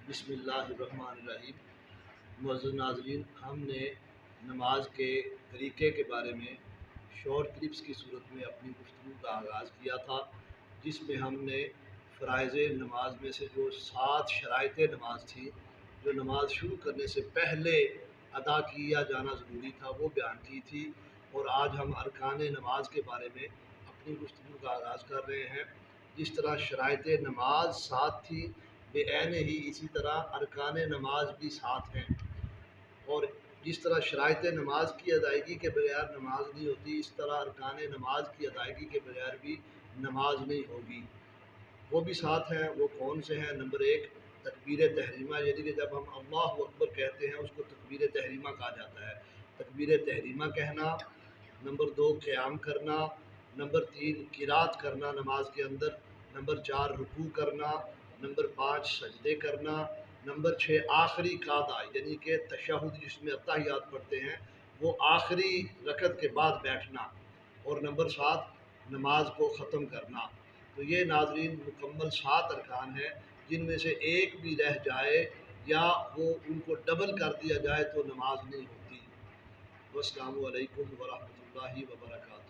بسم اللہ الرحمن الرحیم۔ معزز ناظرین، ہم نے نماز کے طریقے کے بارے میں شارٹ کلپس کی صورت میں اپنی گفتگو کا آغاز کیا تھا، جس میں ہم نے فرائض نماز میں سے جو 7 شرائط نماز تھیں جو نماز شروع کرنے سے پہلے ادا کیا جانا ضروری تھا وہ بیان کی تھی، اور آج ہم ارکان نماز کے بارے میں اپنی گفتگو کا آغاز کر رہے ہیں۔ جس طرح شرائط نماز 7 تھی، بے عین ہی اسی طرح ارکان نماز بھی 7 ہیں، اور جس طرح شرائط نماز کی ادائیگی کے بغیر نماز نہیں ہوتی، اس طرح ارکان نماز کی ادائیگی کے بغیر بھی نماز نہیں ہوگی۔ وہ بھی 7 ہیں، وہ کون سے ہیں؟ نمبر 1 تکبیر تحریمہ، یعنی کہ جب ہم اللہ اکبر کہتے ہیں اس کو تکبیر تحریمہ کہا جاتا ہے، تکبیر تحریمہ کہنا۔ نمبر 2 قیام کرنا۔ نمبر 3 قرات کرنا نماز کے اندر۔ نمبر 4 رکوع کرنا۔ نمبر 5 سجدے کرنا۔ نمبر 6 آخری قعدہ، یعنی کہ تشہد جس میں اتحیات پڑھتے ہیں، وہ آخری رکعت کے بعد بیٹھنا۔ اور نمبر 7 نماز کو ختم کرنا۔ تو یہ ناظرین مکمل 7 ارکان ہیں، جن میں سے ایک بھی رہ جائے یا وہ ان کو ڈبل کر دیا جائے تو نماز نہیں ہوتی۔ والسلام علیکم ورحمۃ اللہ وبرکاتہ۔